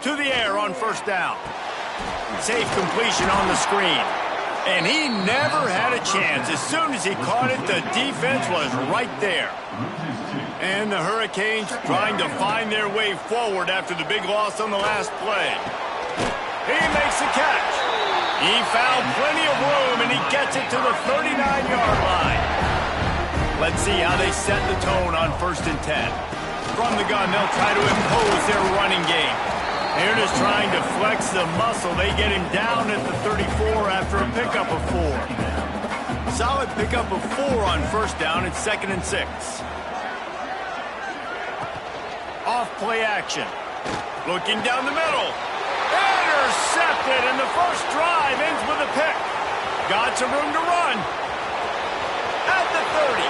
to the air on first down. Safe completion on the screen. And he never had a chance. As soon as he caught it, the defense was right there. And the Hurricanes trying to find their way forward after the big loss on the last play. He makes the catch. He found plenty of room, and he gets it to the 39-yard line. Let's see how they set the tone on 1st and 10. From the gun, they'll try to impose their running game. They're just trying to flex the muscle. They get him down at the 34 after a pickup of 4. Solid pickup of 4 on first down. It's 2nd and 6. Off play action. Looking down the middle. Intercepted, and the first drive ends with a pick. Got some room to run. At the 30.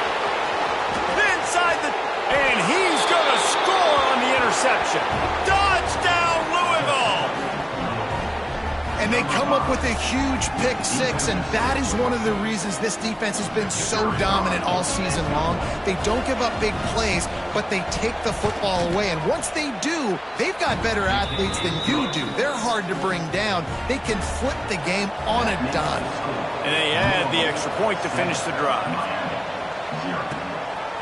Inside the... And he's going to score on the interception. Touchdown, Louisville! And they come up with a huge pick 6, and that is one of the reasons this defense has been so dominant all season long. They don't give up big plays, but they take the football away. And once they do, they've got better athletes than you do. They're hard to bring down. They can flip the game on a dime. And they add the extra point to finish the drive.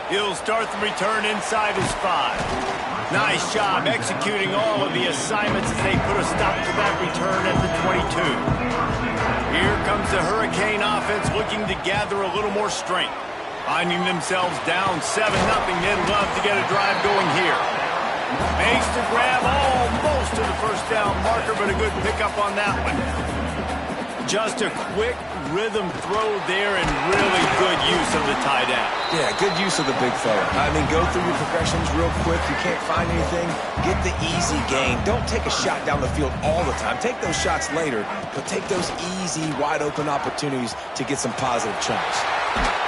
He'll start the return inside his 5. Nice job executing all of the assignments as they put a stop to that return at the 22. Here comes the Hurricane offense looking to gather a little more strength. Finding themselves down 7-0, they'd love to get a drive going here. Makes the grab almost to the first down marker, but a good pickup on that one. Just a quick rhythm throw there and really good use of the tight end. Yeah, good use of the big fella. I mean, go through your progressions real quick. You can't find anything. Get the easy gain. Don't take a shot down the field all the time. Take those shots later, but take those easy, wide-open opportunities to get some positive chunks.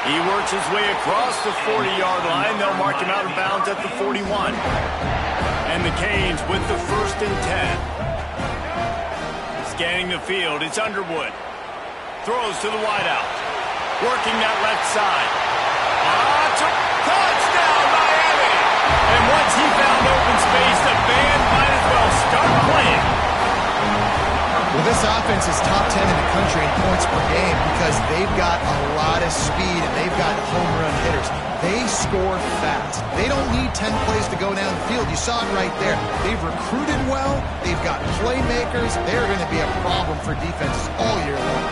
He works his way across the 40-yard line. They'll mark him out of bounds at the 41. And the Canes with the 1st and 10. Scanning the field, it's Underwood. Throws to the wideout. Working that left side. Touchdown, Miami! And once he found open space, the band might as well start playing. Well, this offense is top 10 in the country in points per game because they've got a lot of speed and they've got home run hitters. They score fast. They don't need 10 plays to go down the field. You saw it right there. They've recruited well. They've got playmakers. They're going to be a problem for defenses all year long.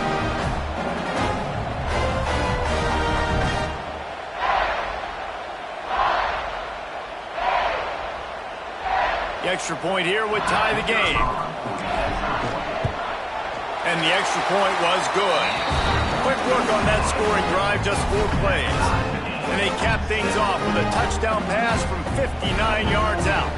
The extra point here would tie the game. And the extra point was good. Quick work on that scoring drive, just 4 plays. And they cap things off with a touchdown pass from 59 yards out.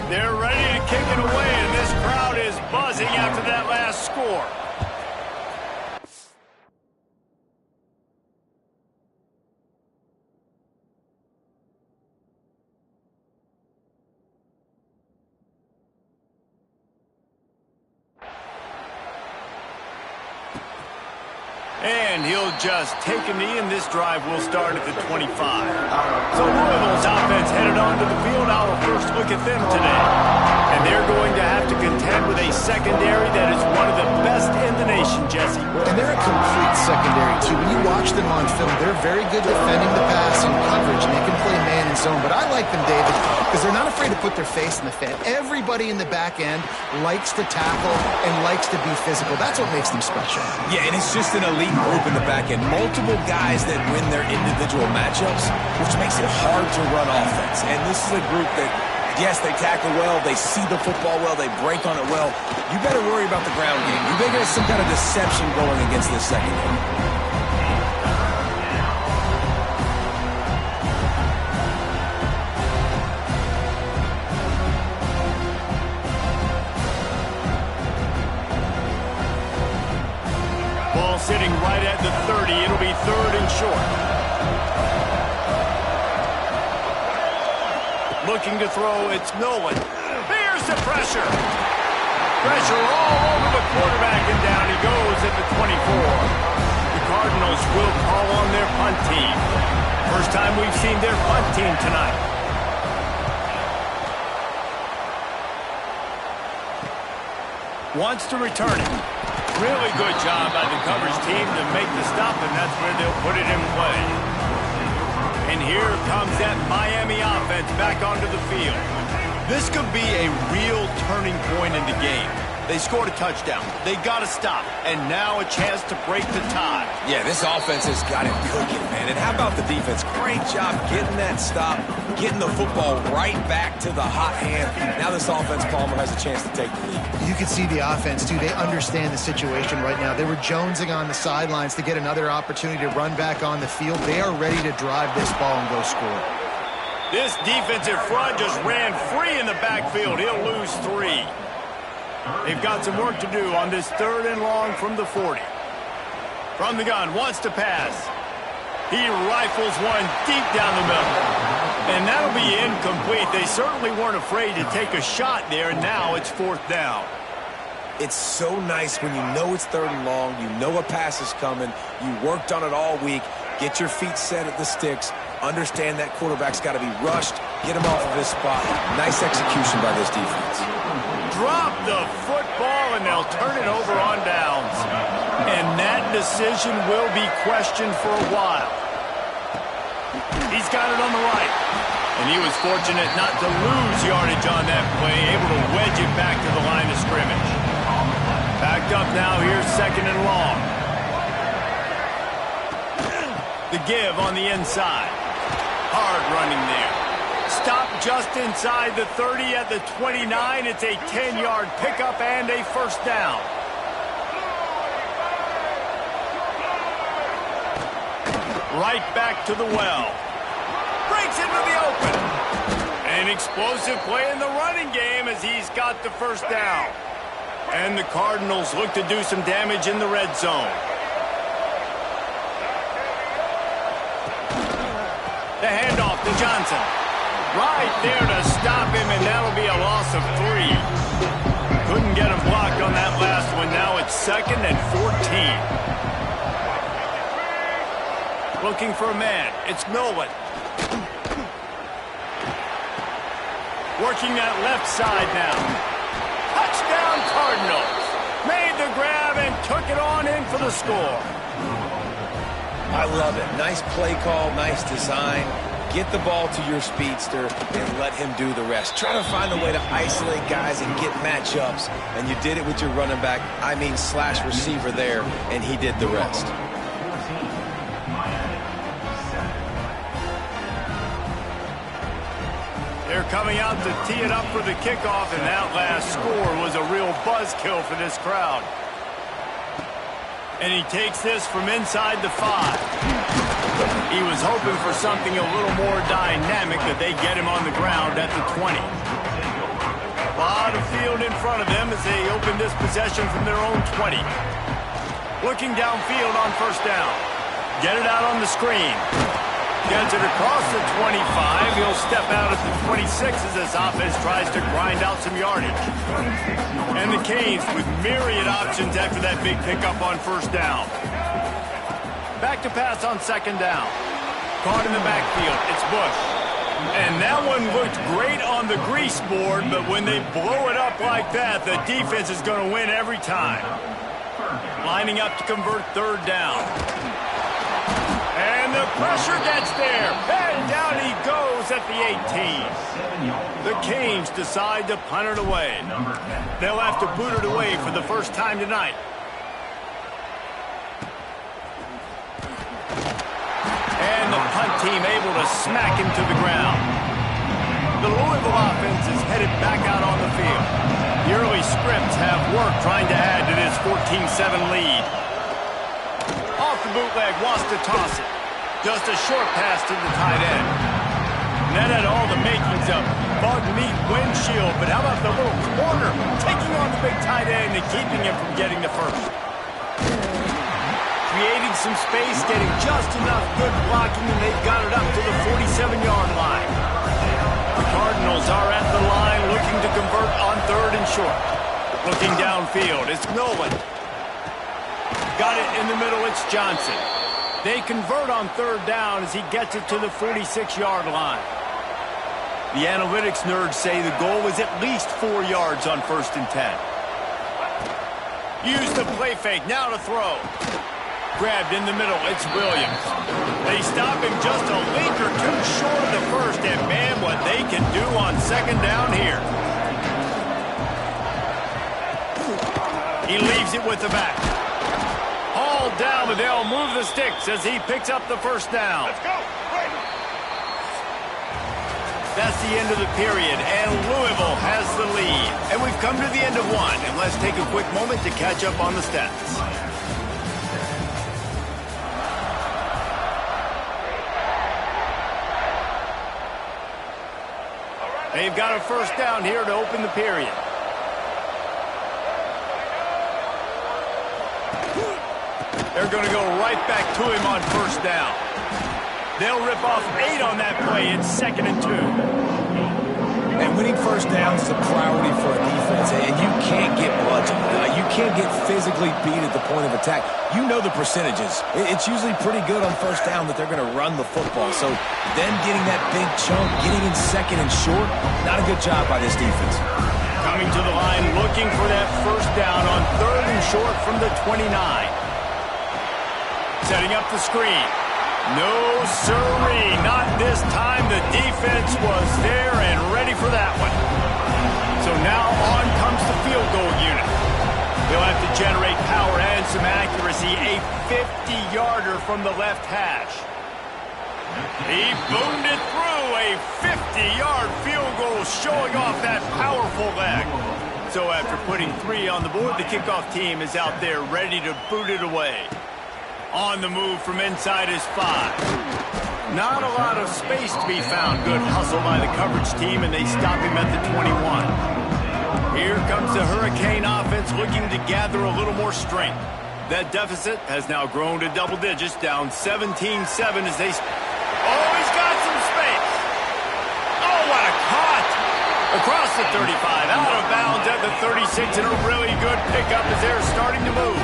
They're ready to kick it away, and this crowd is buzzing after that last score. And he'll just take a knee, and this drive will start at the 25. So Louisville's offense headed onto the field. Our first look at them today. And they're going to have to contend with a secondary that is one of the best in the nation, Jesse. And they're a complete secondary, too. When you watch them on film, they're very good defending the pass and coverage, and they can play man and zone. But I like them, David, because they're not afraid to put their face in the fan. Everybody in the back end likes to tackle and likes to be physical. That's what makes them special. Yeah, and it's just an elite group in the back end. Multiple guys that win their individual matchups, which makes it hard to run offense. And this is a group that, yes, they tackle well, they see the football well, they break on it well. You better worry about the ground game. You better get some kind of deception going against this secondary. Ball sitting right at the 30. It'll be 3rd and short. Looking to throw, it's Nolan. Here's Here's the pressure. Pressure all over the quarterback, and down he goes at the 24. The Cardinals will call on their punt team. First time we've seen their punt team tonight. Wants to return it. Really good job by the coverage team to make the stop, and that's where they'll put it in play. And here comes that Miami offense back onto the field. This could be a real turning point in the game. They scored a touchdown. They got to stop. And now a chance to break the tie. Yeah, this offense has got it cooking, man. And how about the defense? Great job getting that stop, getting the football right back to the hot hand. Now this offense, Palmer, has a chance to take the lead. You can see the offense, too. They understand the situation right now. They were jonesing on the sidelines to get another opportunity to run back on the field. They are ready to drive this ball and go score. This defensive front just ran free in the backfield. He'll lose 3. They've got some work to do on this 3rd and long from the 40. From the gun, wants to pass. He rifles one deep down the middle. And that'll be incomplete. They certainly weren't afraid to take a shot there, and now it's 4th down. It's so nice when you know it's 3rd and long, you know a pass is coming, you worked on it all week, get your feet set at the sticks, understand that quarterback's got to be rushed, get him off of his spot. Nice execution by this defense. Drop the football, and they'll turn it over on downs. And that decision will be questioned for a while. He's got it on the right. And he was fortunate not to lose yardage on that play, able to wedge it back to the line of scrimmage. Backed up now, here's 2nd and long. The give on the inside. Hard running there. Stop just inside the 30 at the 29. It's a 10-yard pickup and a 1st down. Right back to the well. Breaks into the open. An explosive play in the running game as he's got the 1st down. And the Cardinals look to do some damage in the red zone. The handoff to Johnson. Right there to stop him, and that'll be a loss of 3. Couldn't get him blocked on that last one. Now it's 2nd and 14. Looking for a man. It's Milwin. Working that left side now. Touchdown Cardinals. Made the grab and took it on in for the score. I love it. Nice play call, nice design. Get the ball to your speedster and let him do the rest. Try to find a way to isolate guys and get matchups. And you did it with your running back, slash receiver there, and he did the rest. They're coming out to tee it up for the kickoff, and that last score was a real buzzkill for this crowd. And he takes this from inside the 5. He was hoping for something a little more dynamic, that they get him on the ground at the 20. A lot of field in front of them as they open this possession from their own 20. Looking downfield on 1st down. Get it out on the screen. Gets it across the 25. He'll step out at the 26 as this offense tries to grind out some yardage. And the Canes with myriad options after that big pickup on 1st down. Back to pass on 2nd down. Caught in the backfield. It's Bush. And that one looked great on the grease board, but when they blow it up like that, the defense is going to win every time. Lining up to convert 3rd down. And the pressure gets there. And down he goes at the 18. The Canes decide to punt it away. They'll have to boot it away for the first time tonight. And the punt team able to smack him to the ground. The Louisville offense is headed back out on the field. The early scripts have work trying to add to this 14-7 lead. Off the bootleg, wants to toss it. Just a short pass to the tight end. And that had all the makings of bug meat windshield, but how about the little corner taking on the big tight end and keeping him from getting the first? Creating some space, getting just enough good blocking, and they've got it up to the 47-yard line. The Cardinals are at the line looking to convert on short. Looking downfield, it's Nolan. Got it in the middle, it's Johnson. They convert on third down as he gets it to the 46-yard line. The analytics nerds say the goal was at least 4 yards on 1st and 10. Use the play fake, now to throw. Grabbed in the middle, it's Williams. They stop him just a link or two short of the first, and man, what they can do on 2nd down here. He leaves it with the back. Hauled down, but they'll move the sticks as he picks up the 1st down. Let's go. That's the end of the period, and Louisville has the lead. And we've come to the end of one, and let's take a quick moment to catch up on the stats. They've got a 1st down here to open the period. They're going to go right back to him on 1st down. They'll rip off 8 on that play. It's 2nd and 2. And winning 1st downs is a priority for a defense, and you can't get bludgeoned. You can't get physically beat at the point of attack. You know the percentages. It's usually pretty good on 1st down that they're going to run the football. So then getting that big chunk, getting in 2nd and short, not a good job by this defense. Coming to the line, looking for that 1st down on 3rd and short from the 29. Setting up the screen. No, sirree, not this time. The defense was there and ready for that one. So now on comes the field goal unit. They'll have to generate power and some accuracy. A 50-yarder from the left hash. He boomed it through. A 50-yard field goal showing off that powerful leg. So after putting 3 on the board, the kickoff team is out there ready to boot it away. On the move from inside his 5. Not a lot of space to be found. Good hustle by the coverage team, and they stop him at the 21. Here comes the Hurricane offense looking to gather a little more strength. That deficit has now grown to double digits, down 17-7 as they... Oh, he's got some space. Oh, what a cut. Across the 35, out of bounds at the 36, and a really good pickup as they're starting to move.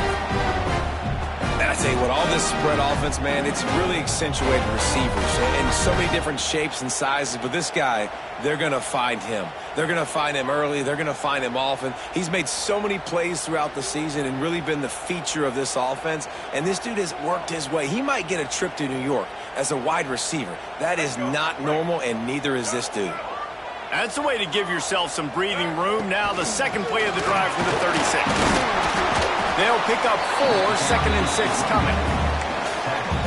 And I tell you what, all this spread offense, man, it's really accentuated receivers in so many different shapes and sizes. But this guy, they're going to find him. They're going to find him early. They're going to find him often. He's made so many plays throughout the season and really been the feature of this offense. And this dude has worked his way. He might get a trip to New York as a wide receiver. That is not normal, and neither is this dude. That's the way to give yourself some breathing room. Now the second play of the drive for the 36. They'll pick up 4, 2nd and 6 coming.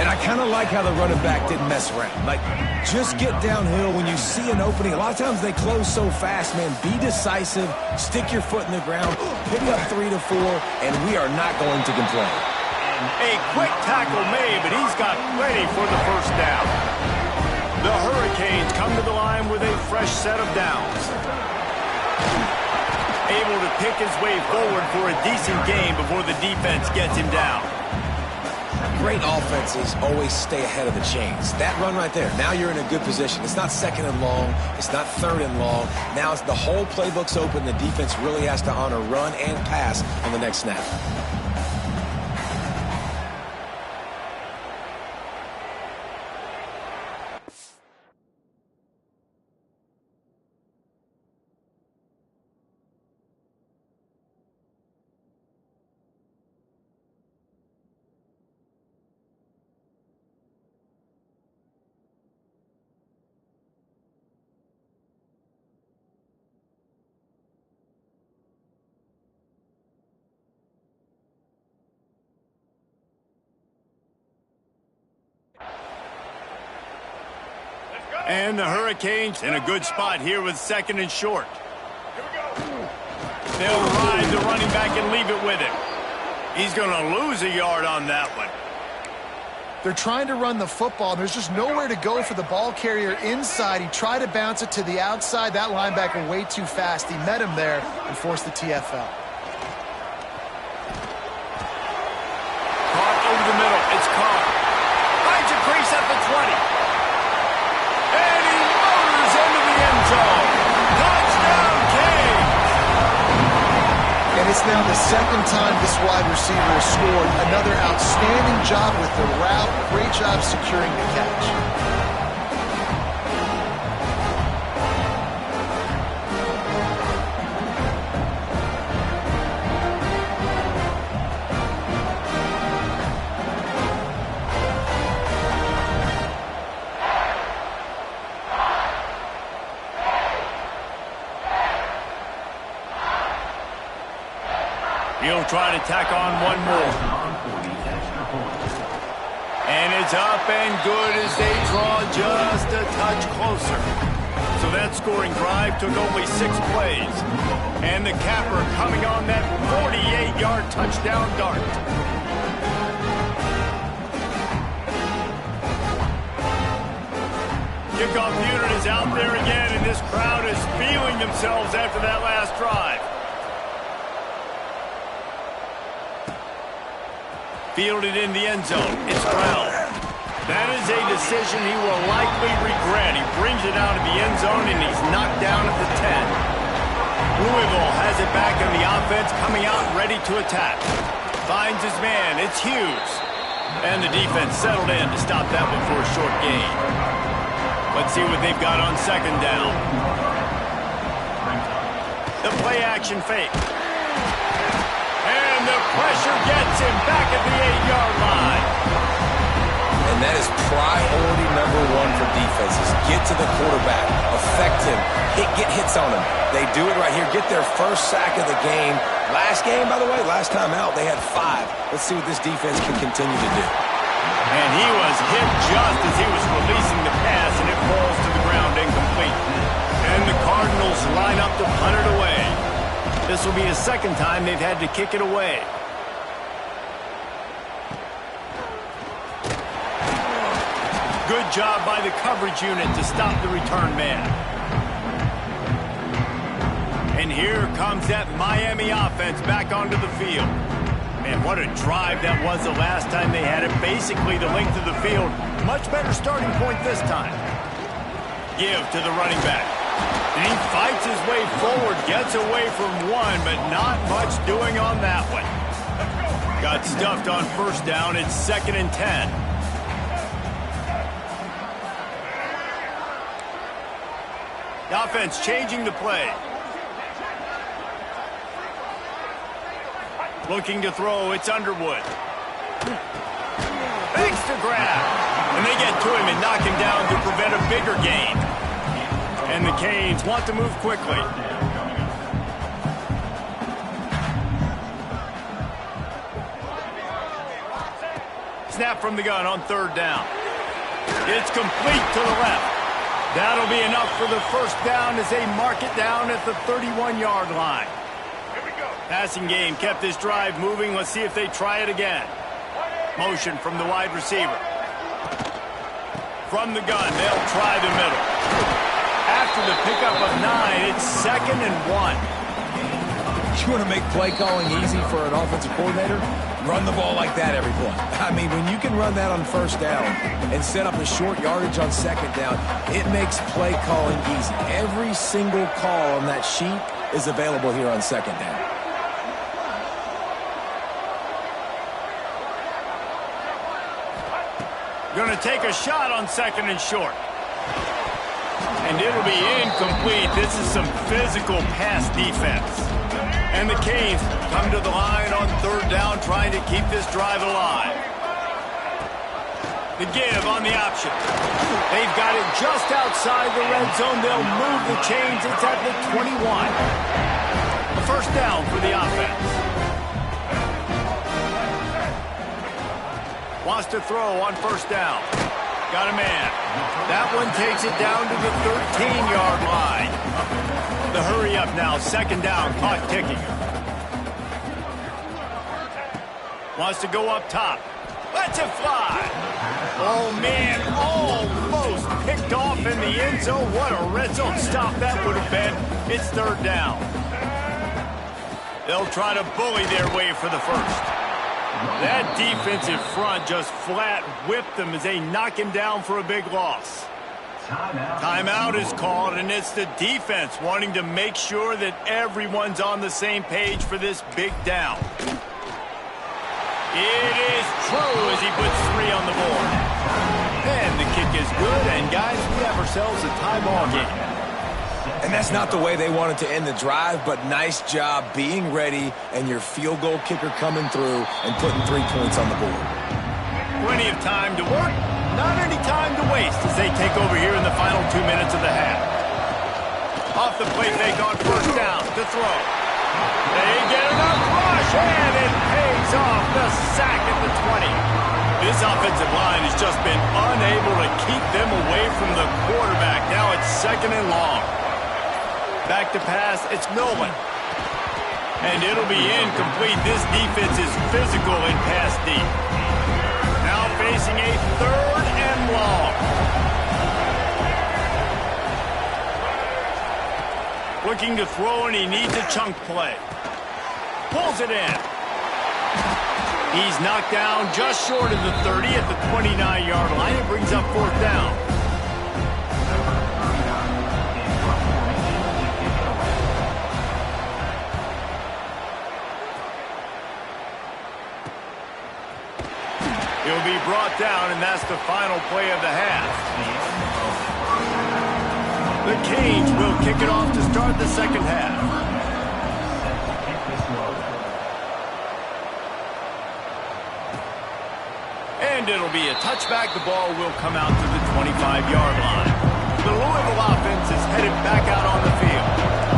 And I kind of like how the running back didn't mess around. Like, just get downhill when you see an opening. A lot of times they close so fast, man. Be decisive, stick your foot in the ground, pick up 3 to 4, and we are not going to complain. A quick tackle made, but he's got plenty for the 1st down. The Hurricanes come to the line with a fresh set of downs. Able to pick his way forward for a decent game before the defense gets him down. Great offenses always stay ahead of the chains. That run right there, now you're in a good position. It's not 2nd and long. It's not 3rd and long. Now it's the whole playbook's open. The defense really has to honor run and pass on the next snap. And the Hurricanes in a good spot here with 2nd and short. They'll ride the running back and leave it with him. He's going to lose a yard on that one. They're trying to run the football. There's just nowhere to go for the ball carrier inside. He tried to bounce it to the outside. That linebacker way too fast. He met him there and forced the TFL. Caught over the middle. It's caught. Finds a crease at the 20. And he motors into the end zone. Touchdown, Canes! now the second time this wide receiver has scored. Another outstanding job with the route. Great job securing the catch. He'll try to tack on one more. And it's up and good as they draw just a touch closer. So that scoring drive took only 6 plays. And the capper coming on that 48-yard touchdown dart. Kickoff unit is out there again, and this crowd is feeling themselves after that last drive. Fielded in the end zone. It's Brown. That is a decision he will likely regret. He brings it out of the end zone, and he's knocked down at the 10. Louisville has it back in the offense, coming out ready to attack. Finds his man. It's Hughes. And the defense settled in to stop that one for a short gain. Let's see what they've got on second down. The play action fake. And the pressure gets him back at the 8-yard line. And that is priority number 1 for defenses. Get to the quarterback, affect him, get hits on him. They do it right here. Get their first sack of the game. Last game, by the way, last time out, they had 5. Let's see what this defense can continue to do. And he was hit just as he was releasing the pass, and it falls to the ground incomplete. And the Cardinals line up to punt it away. This will be the second time they've had to kick it away. Good job by the coverage unit to stop the return man. And here comes that Miami offense back onto the field. Man, what a drive that was the last time they had it. Basically the length of the field. Much better starting point this time. Give to the running back. And he fights his way forward, gets away from one, but not much doing on that one. Got stuffed on first down. It's 2nd and 10. The offense changing the play. Looking to throw, it's Underwood. Thanks to grab. And they get to him and knock him down to prevent a bigger gain. And the Canes want to move quickly. Snap from the gun on 3rd down. It's complete to the left. That'll be enough for the first down as they mark it down at the 31-yard line. Passing game kept this drive moving. Let's see if they try it again. Motion from the wide receiver. From the gun, they'll try the middle. After the pickup of 9, it's 2nd and 1. You want to make play calling easy for an offensive coordinator? Run the ball like that every play. I mean, when you can run that on first down and set up a short yardage on second down, it makes play calling easy. Every single call on that sheet is available here on second down. Going to take a shot on 2nd and short. And it'll be incomplete. This is some physical pass defense. And the Canes come to the line on 3rd down, trying to keep this drive alive. The give on the option. They've got it just outside the red zone. They'll move the chains. It's at the 21. A first down for the offense. Wants to throw on first down. Got a man. That one takes it down to the 13-yard line. The hurry up now. 2nd down. Clock ticking. Wants to go up top. Lets it fly. Oh, man. Almost picked off in the end zone. What a red zone stop that would have been. It's 3rd down. They'll try to bully their way for the first. That defensive front just flat whipped them as they knock him down for a big loss. Timeout is called, and it's the defense wanting to make sure that everyone's on the same page for this big down. It is true as he puts 3 on the board. And the kick is good, and guys, we have ourselves a tie ball game. And that's not the way they wanted to end the drive, but nice job being ready and your field goal kicker coming through and putting 3 points on the board. Plenty of time to work, not any time to waste as they take over here in the final 2 minutes of the half. Off the play fake on first down to throw. They get enough rush, and it pays off the sack at the 20. This offensive line has just been unable to keep them away from the quarterback. Now it's 2nd and long. Back to pass, it's Nolan. And it'll be incomplete. This defense is physical in pass deep. Now facing a 3rd and long. Looking to throw, and he needs a chunk play. Pulls it in. He's knocked down just short of the 30 at the 29-yard line. It brings up 4th down. He'll be brought down, and that's the final play of the half. The Canes will kick it off to start the 2nd half. And it'll be a touchback. The ball will come out to the 25-yard line. The Louisville offense is headed back out on the field.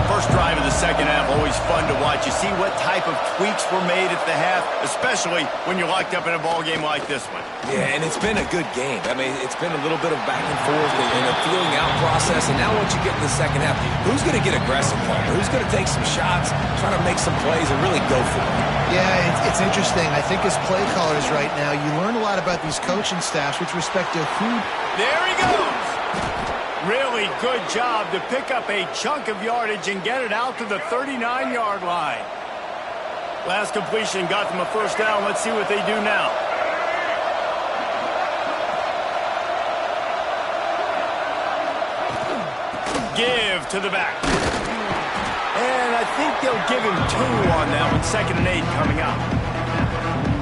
First drive of the 2nd half, always fun to watch. You see what type of tweaks were made at the half, especially when you're locked up in a ball game like this one. Yeah, and it's been a good game. I mean, it's been a little bit of back and forth and a feeling out process. And now once you get in the 2nd half, who's going to get aggressive, Palmer? Who's going to take some shots, try to make some plays, and really go for it? Yeah, it's interesting. I think as play callers right now, you learn a lot about these coaching staffs with respect to who... There he goes! Really good job to pick up a chunk of yardage and get it out to the 39-yard line. Last completion got them a 1st down. Let's see what they do now. Give to the back. And I think they'll give him 2 on that one. 2nd and 8 coming up.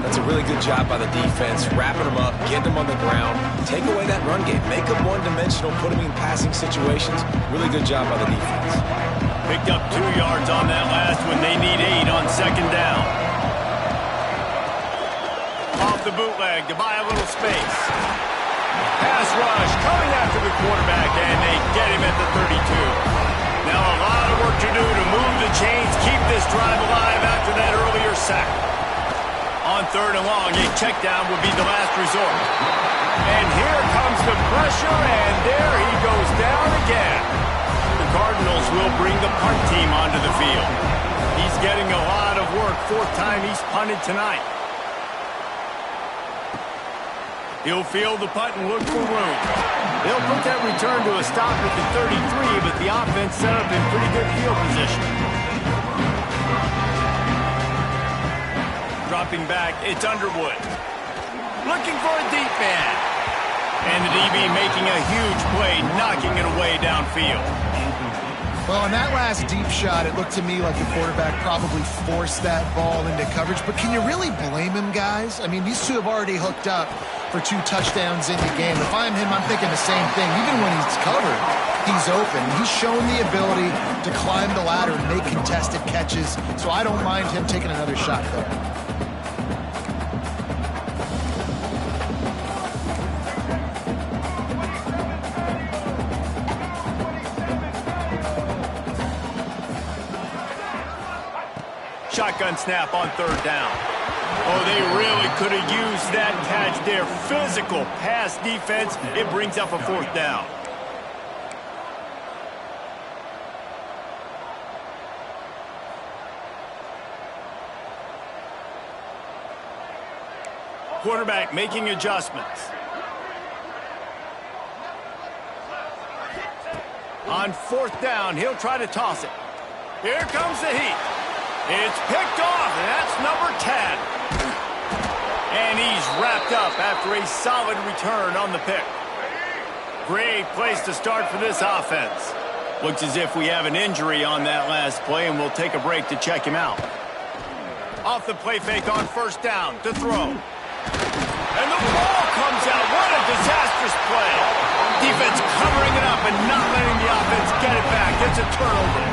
That's a really good job by the defense, wrapping them up, getting them on the ground, take away that run game, make them one-dimensional, put them in passing situations. Really good job by the defense. Picked up 2 yards on that last one. They need 8 on 2nd down. Off the bootleg to buy a little space. Pass rush coming after the quarterback, and they get him at the 32. Now a lot of work to do to move the chains, keep this drive alive after that earlier sack. On 3rd and long, a check down would be the last resort. And here comes the pressure, and there he goes down again. The Cardinals will bring the punt team onto the field. He's getting a lot of work. 4th time he's punted tonight. He'll field the punt and look for room. They'll put that return to a stop at the 33, but the offense set up in pretty good field position. Dropping back, it's Underwood. Looking for a deep man. And the DB making a huge play, knocking it away downfield. Well, on that last deep shot, it looked to me like the quarterback probably forced that ball into coverage. But can you really blame him, guys? I mean, these two have already hooked up for 2 touchdowns in the game. If I'm him, I'm thinking the same thing. Even when he's covered, he's open. He's shown the ability to climb the ladder and make contested catches. So I don't mind him taking another shot there. Shotgun snap on 3rd down. Oh, they really could have used that catch there. Physical pass defense. It brings up a 4th down. Quarterback making adjustments. On 4th down, he'll try to toss it. Here comes the heat. It's picked off, and that's number 10. And he's wrapped up after a solid return on the pick. Great place to start for this offense. Looks as if we have an injury on that last play, and we'll take a break to check him out. Off the play fake on first down to throw. And the ball comes out. What a disastrous play. Defense covering it up and not letting the offense get it back. It's a turnover.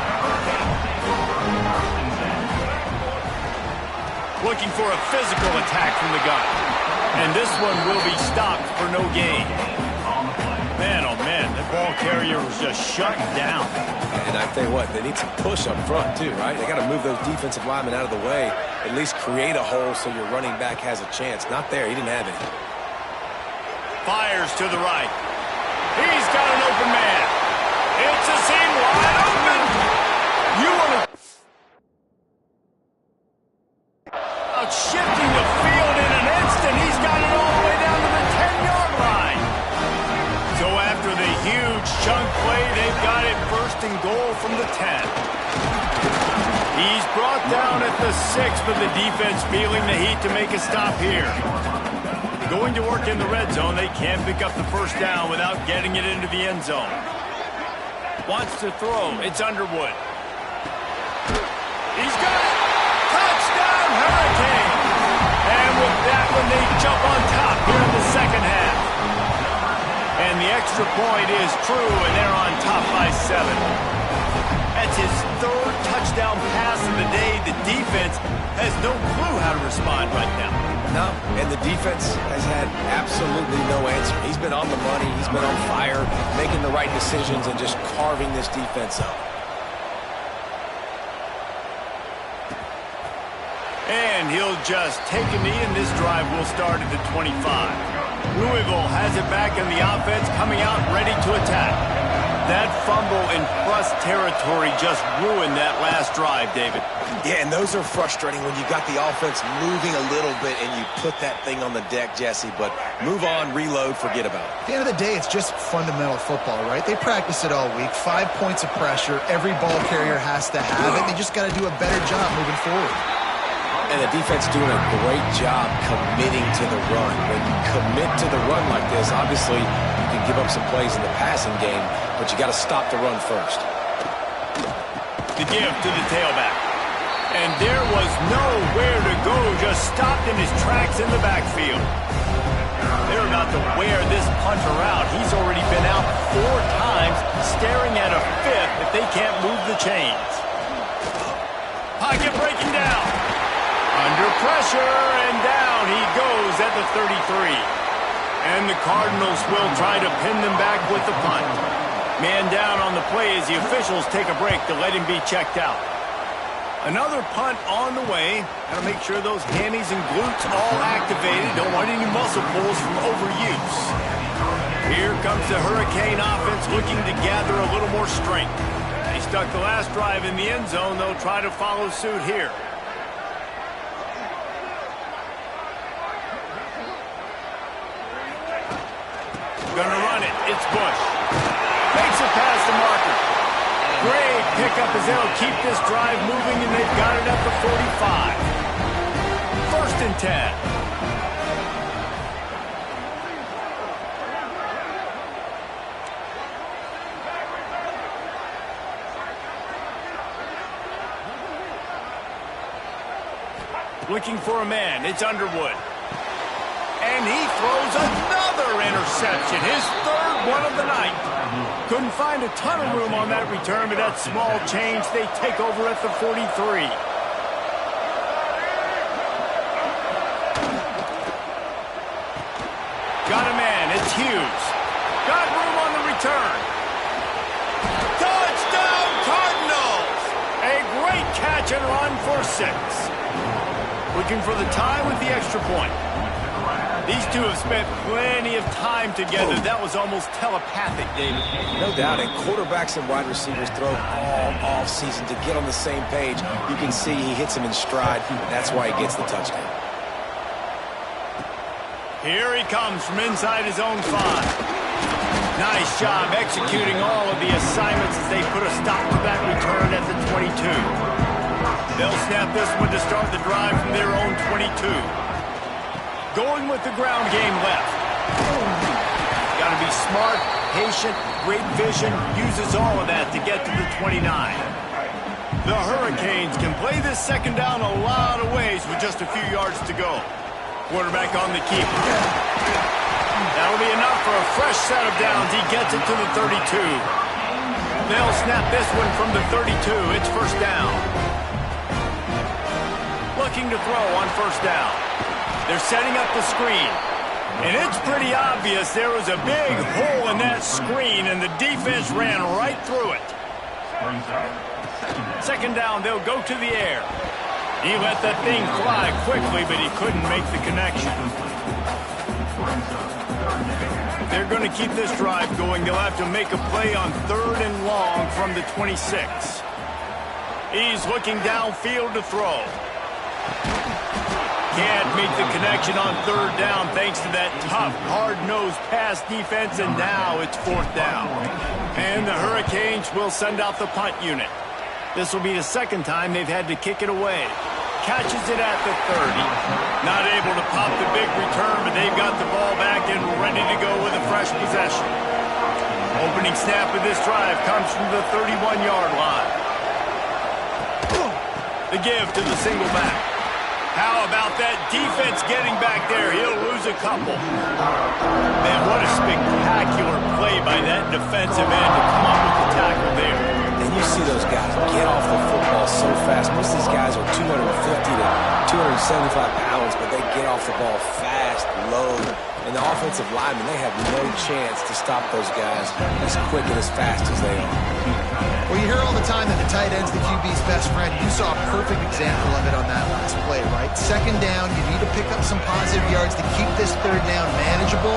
Looking for a physical attack from the gun. And this one will be stopped for no gain. Man, oh man, the ball carrier was just shut down. And I tell you what, they need some push up front too, right? They got to move those defensive linemen out of the way, at least create a hole so your running back has a chance. Not there, he didn't have any. Fires to the right. He's got an open man. It's a seam wide open. You want to... Shifting the field in an instant. He's got it all the way down to the 10-yard line. So after the huge chunk play, they've got it first and goal from the 10. He's brought down at the 6, but the defense feeling the heat to make a stop here. Going to work in the red zone, they can't pick up the first down without getting it into the end zone. Wants to throw. It's Underwood. He's got it. Touchdown, Hurricane. And with that one, they jump on top here in the second half. And the extra point is true, and they're on top by 7. That's his third touchdown pass of the day. The defense has no clue how to respond right now. No, and the defense has had absolutely no answer. He's been on the money. He's been on fire, making the right decisions and just carving this defense up. And he'll just take a knee, and this drive will start at the 25. Louisville has it back in the offense, coming out ready to attack. That fumble in plus territory just ruined that last drive, David. Yeah, and those are frustrating when you got the offense moving a little bit and you put that thing on the deck, Jesse. But move on, reload, forget about it. At the end of the day, it's just fundamental football, right? They practice it all week. 5 points of pressure. Every ball carrier has to have it. They just got to do a better job moving forward. And the defense doing a great job committing to the run. When you commit to the run like this, obviously you can give up some plays in the passing game, but you got to stop the run first. The give to the tailback. And there was nowhere to go, just stopped in his tracks in the backfield. They're about to wear this punter out. He's already been out 4 times, staring at a 5th if they can't move the chains. Pocket breaking down. Under pressure, and down he goes at the 33. And the Cardinals will try to pin them back with the punt. Man down on the play as the officials take a break to let him be checked out. Another punt on the way. Got to make sure those hammies and glutes all activated. Don't want any muscle pulls from overuse. Here comes the Hurricane offense looking to gather a little more strength. They stuck the last drive in the end zone. They'll try to follow suit here. Gonna run it. It's Bush. Makes it past the marker. Great pickup as they'll keep this drive moving, and they've got it at the 45. 1st and 10. Looking for a man. It's Underwood. And he throws another interception, his 3rd one of the night. Couldn't find a ton of room on that return, but that small change, they take over at the 43. Got a man, it's Hughes. Got room on the return. Touchdown, Cardinals! A great catch and run for 6. Looking for the tie with the extra point. These two have spent plenty of time together. That was almost telepathic, David. No doubt, and quarterbacks and wide receivers throw all off-season to get on the same page. You can see he hits him in stride. That's why he gets the touchdown. Here he comes from inside his own 5. Nice job executing all of the assignments as they put a stop to that return at the 22. They'll snap this one to start the drive from their own 22. Going with the ground game left. Got to be smart patient, great vision, uses all of that to get to the 29. The Hurricanes can play this second down a lot of ways with just a few yards to go. Quarterback on the keeper. That'll be enough for a fresh set of downs. He gets it to the 32. They'll snap this one from the 32. It's first down. Looking to throw on first down. They're setting up the screen. And it's pretty obvious there was a big hole in that screen, and the defense ran right through it. Second down, they'll go to the air. He let that thing fly quickly, but he couldn't make the connection. They're going to keep this drive going. They'll have to make a play on 3rd and long from the 26. He's looking downfield to throw. Can't make the connection on 3rd down thanks to that tough, hard-nosed pass defense, and now it's 4th down. And the Hurricanes will send out the punt unit. This will be the second time they've had to kick it away. Catches it at the 30. Not able to pop the big return, but they've got the ball back and ready to go with a fresh possession. Opening snap of this drive comes from the 31-yard line. The give to the single back. How about that defense getting back there? He'll lose a couple. Man, what a spectacular play by that defensive end to come up with the tackle there. And you see those guys get off the football so fast. Most of these guys are 250 to 275 pounds, but they get off the ball fast, low. And the offensive linemen, they have no chance to stop those guys as quick and as fast as they are. Well, you hear all the time that the tight end's the QB's best friend. You saw a perfect example of it on that last play, right? Second down, you need to pick up some positive yards to keep this 3rd down manageable.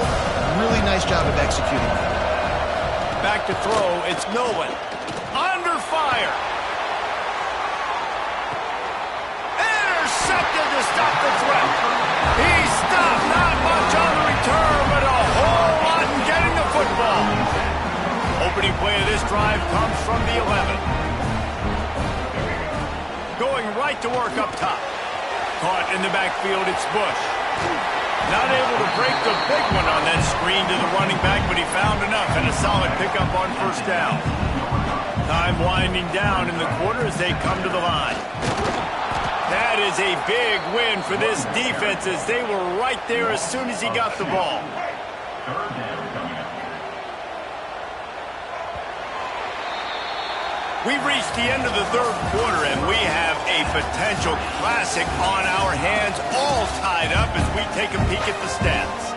Really nice job of executing that. Back to throw, it's Nolan. Under fire. Intercepted to stop the threat. He stopped, not much on the return, but a whole lot in getting the football. Opening play of this drive comes from the 11. Going right to work up top. Caught in the backfield, it's Bush. Not able to break the big one on that screen to the running back, but he found enough and a solid pickup on first down. Time winding down in the quarter as they come to the line. That is a big win for this defense as they were right there as soon as he got the ball. We've reached the end of the 3rd quarter, and we have a potential classic on our hands, all tied up as we take a peek at the stats.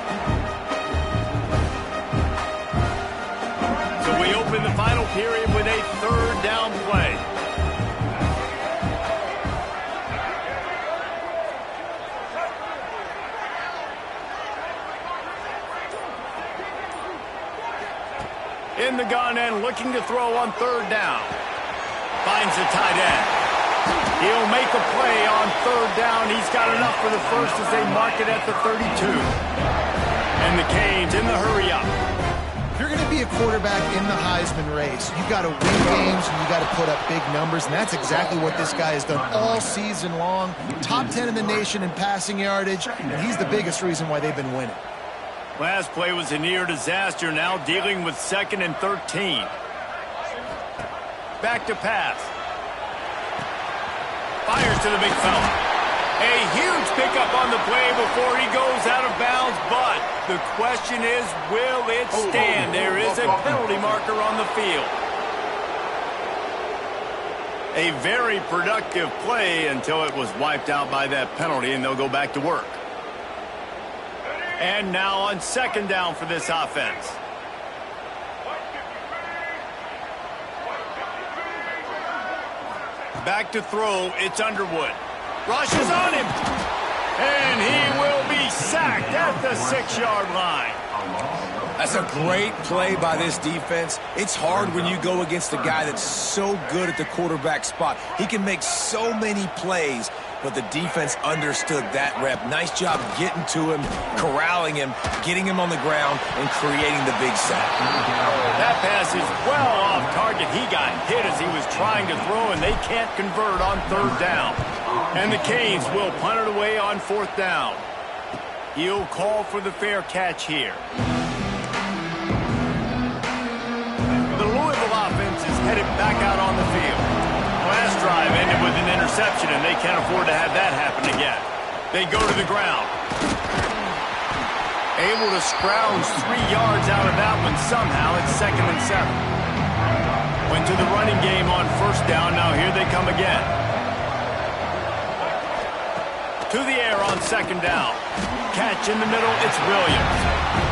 So we open the final period with a 3rd down play. In the gun and looking to throw on 3rd down. Finds the tight end. He'll make a play on 3rd down. He's got enough for the first as they mark it at the 32. And the Canes in the hurry up. If you're going to be a quarterback in the Heisman race, you've got to win games and you've got to put up big numbers, and that's exactly what this guy has done all season long. Top 10 in the nation in passing yardage, and he's the biggest reason why they've been winning. Last play was a near disaster, now dealing with 2nd and 13. Back to pass. Fires to the big fella. A huge pickup on the play before he goes out of bounds, but the question is, will it stand? There is a penalty marker on the field. A very productive play until it was wiped out by that penalty, and they'll go back to work. And now on 2nd down for this offense. Back to throw, it's Underwood. Rushes on him. And he will be sacked at the 6-yard line. That's a great play by this defense. It's hard when you go against a guy that's so good at the quarterback spot. He can make so many plays, but the defense understood that rep. Nice job getting to him, corralling him, getting him on the ground, and creating the big sack. That pass is well off target. He got hit as he was trying to throw, and they can't convert on 3rd down. And the Canes will punt it away on 4th down. He'll call for the fair catch here. back out on the field. Last drive ended with an interception, and they can't afford to have that happen again. They go to the ground. Able to scrounge 3 yards out of that one somehow. It's 2nd and 7. Went to the running game on 1st down. Now here they come again. To the air on 2nd down. Catch in the middle, it's Williams.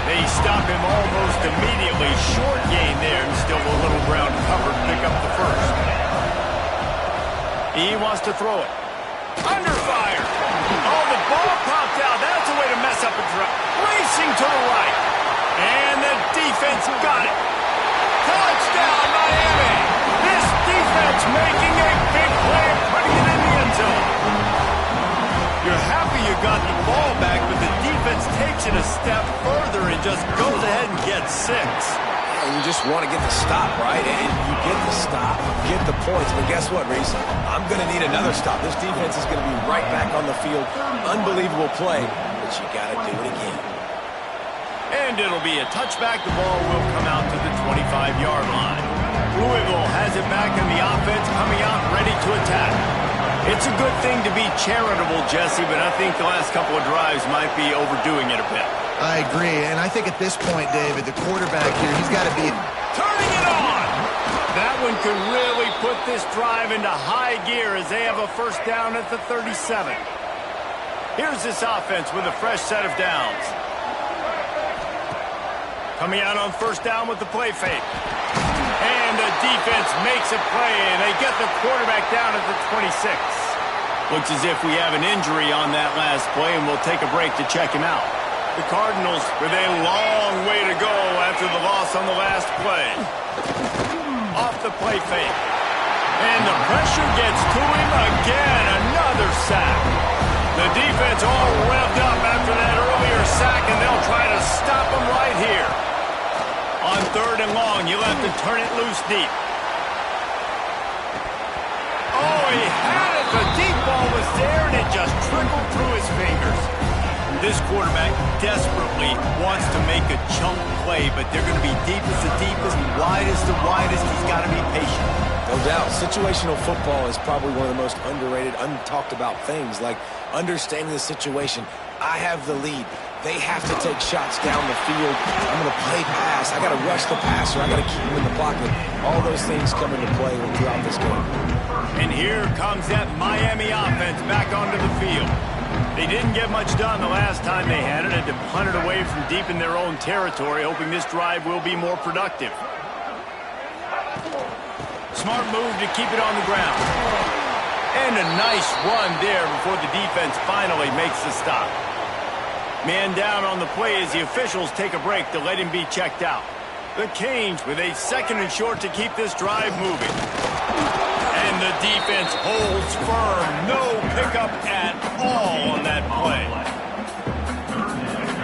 They stop him almost immediately. Short gain there, and still a little ground covered to pick up the 1st. He wants to throw it. Under fire. Oh, the ball popped out. That's a way to mess up a drop. Racing to the right. And the defense got it. Touchdown, Miami. This defense making a big play, putting it in the end zone. You're happy you got the ball back, but the defense takes it a step further and just goes ahead and gets 6. You just want to get the stop, right? And you get the stop, get the points. But guess what, Reese? I'm going to need another stop. This defense is going to be right back on the field. Unbelievable play, but you got to do it again. And it'll be a touchback. The ball will come out to the 25-yard line. Louisville has it back in the offense, coming out ready to attack. It's a good thing to be charitable, Jesse, but I think the last couple of drives might be overdoing it a bit. I agree, and I think at this point, David, the quarterback here, he's got to be... Turning it on! That one could really put this drive into high gear as they have a 1st down at the 37. Here's this offense with a fresh set of downs. Coming out on 1st down with the play fake. And the defense makes a play, and they get the quarterback down at the 26. Looks as if we have an injury on that last play, and we'll take a break to check him out. The Cardinals with a long way to go after the loss on the last play. Off the play fake. And the pressure gets to him again. Another sack. The defense all revved up after that earlier sack, and they'll try to stop him right here. On 3rd and long, you'll have to turn it loose deep. Oh, he had it. The deep ball was there, and it just trickled through his fingers. This quarterback desperately wants to make a chunk play, but they're going to be deepest to deepest, widest to widest. He's got to be patient. No doubt. Situational football is probably one of the most underrated, untalked about things, like understanding the situation. I have the lead. They have to take shots down the field. I'm going to play pass. I got to rush the passer. I got to keep him in the pocket. All those things come into play throughout this game. And here comes that Miami offense back onto the field. They didn't get much done the last time they had it. Had to punt it away from deep in their own territory, hoping this drive will be more productive. Smart move to keep it on the ground. And a nice run there before the defense finally makes the stop. Man down on the play as the officials take a break to let him be checked out. The Canes with a 2nd and short to keep this drive moving. And the defense holds firm. No pickup at all on that play.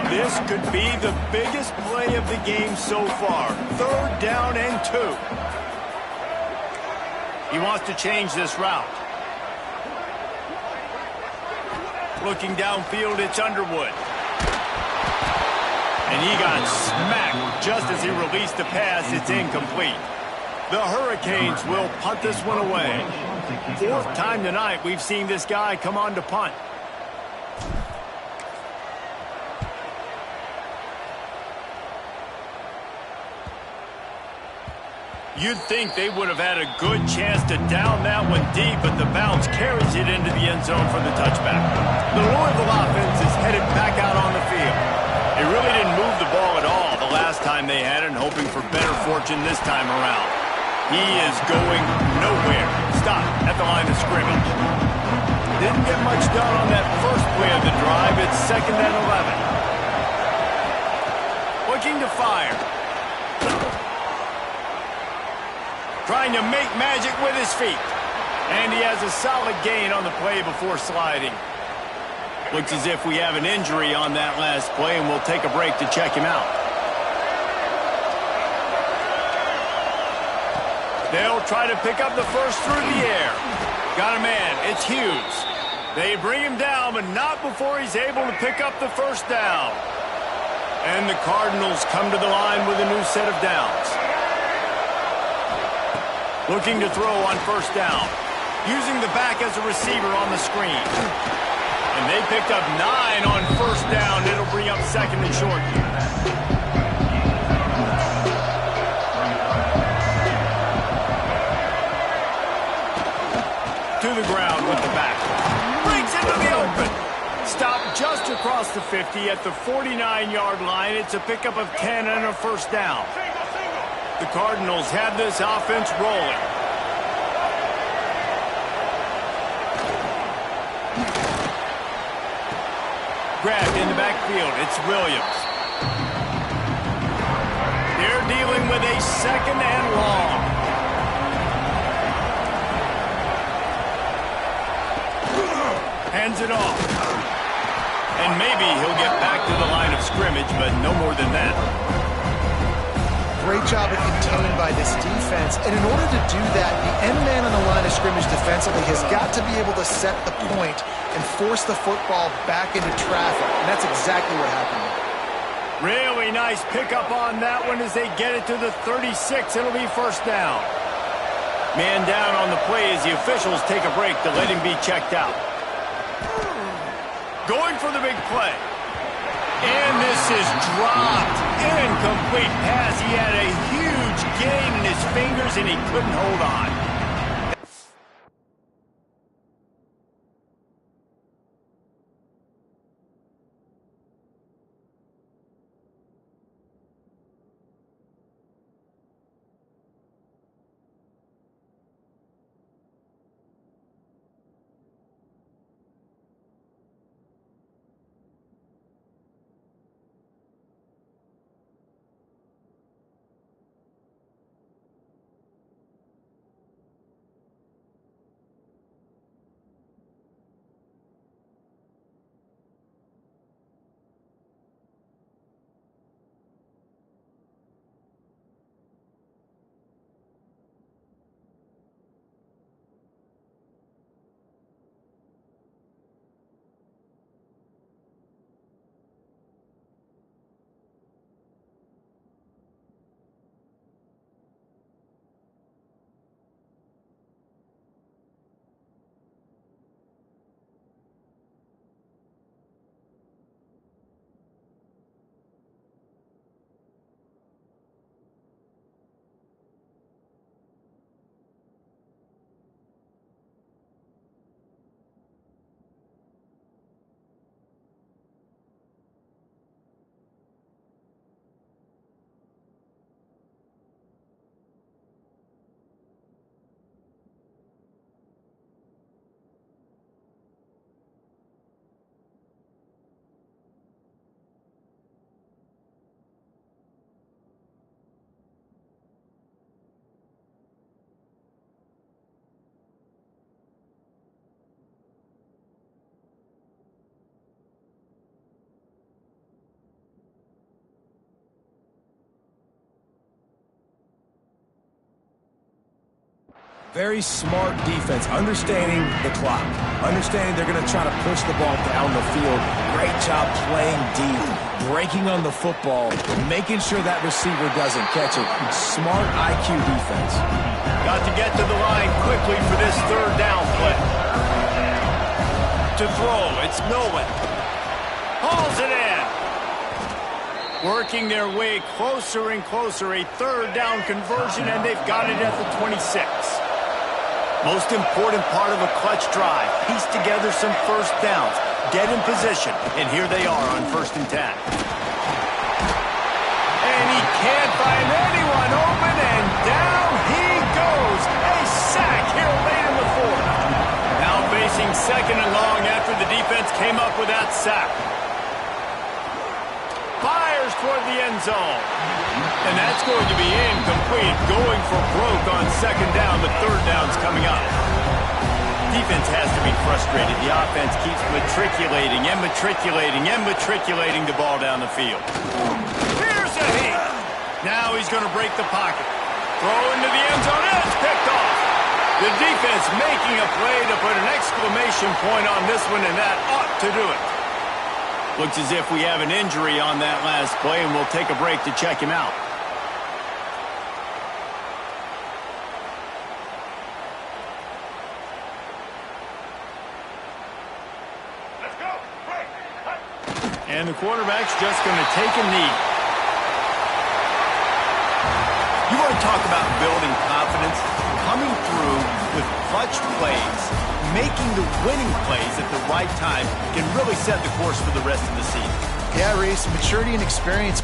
This could be the biggest play of the game so far. 3rd down and 2. He wants to change this route. Looking downfield, it's Underwood. And he got smacked just as he released the pass. It's incomplete. The Hurricanes will punt this one away. 4th time tonight we've seen this guy come on to punt. You'd think they would have had a good chance to down that one deep, but the bounce carries it into the end zone for the touchback. The Louisville offense is headed back out on the field. They really didn't move the ball at all the last time they had it, and hoping for better fortune this time around. He is going nowhere. Stop at the line of scrimmage. Didn't get much done on that first play of the drive. It's 2nd and 11. Looking to fire. Trying to make magic with his feet. And he has a solid gain on the play before sliding. Looks as if we have an injury on that last play, and we'll take a break to check him out. They'll try to pick up the 1st through the air. Got a man. It's Hughes. They bring him down, but not before he's able to pick up the 1st down. And the Cardinals come to the line with a new set of downs. Looking to throw on first down. Using the back as a receiver on the screen. And they picked up 9 on first down. It'll bring up second and short. To the ground with the back. Breaks into the open. Stopped just across the 50 at the 49-yard line. It's a pickup of 10 and a first down. The Cardinals have this offense rolling. Grabbed in the backfield. It's Williams. They're dealing with a second and long. Hands it off. And maybe he'll get back to the line of scrimmage, but no more than that. Great job of containing by this defense. And in order to do that, the end man on the line of scrimmage defensively has got to be able to set the point and force the football back into traffic. And that's exactly what happened. Really nice pickup on that one as they get it to the 36. It'll be first down. Man down on the play as the officials take a break to let him be checked out. Going for the big play. And this is dropped. Incomplete pass. He had a huge gain in his fingers and he couldn't hold on. Very smart defense, understanding the clock, understanding they're going to try to push the ball down the field. Great job playing deep, breaking on the football, making sure that receiver doesn't catch it. Smart IQ defense. Got to get to the line quickly for this third down play. To throw, it's Nolan. Hauls it in. Working their way closer and closer, a third down conversion, and they've got it at the 26. Most important part of a clutch drive, piece together some first downs, get in position, and here they are on 1st and 10. And he can't find anyone open, and down he goes. A sack here late in the 4th. Now facing second and long after the defense came up with that sack. Fires toward the end zone. And that's going to be incomplete. Going for broke on second down. The third down's coming up. Defense has to be frustrated. The offense keeps matriculating and matriculating and matriculating the ball down the field. Here's a heat. Now he's going to break the pocket. Throw into the end zone. And it's picked off. The defense making a play to put an exclamation point on this one, and that ought to do it. Looks as if we have an injury on that last play, and we'll take a break to check him out. And the quarterback's just going to take a knee. You want to talk about building confidence? Coming through with clutch plays, making the winning plays at the right time can really set the course for the rest of the season. Yeah, Reese, maturity and experience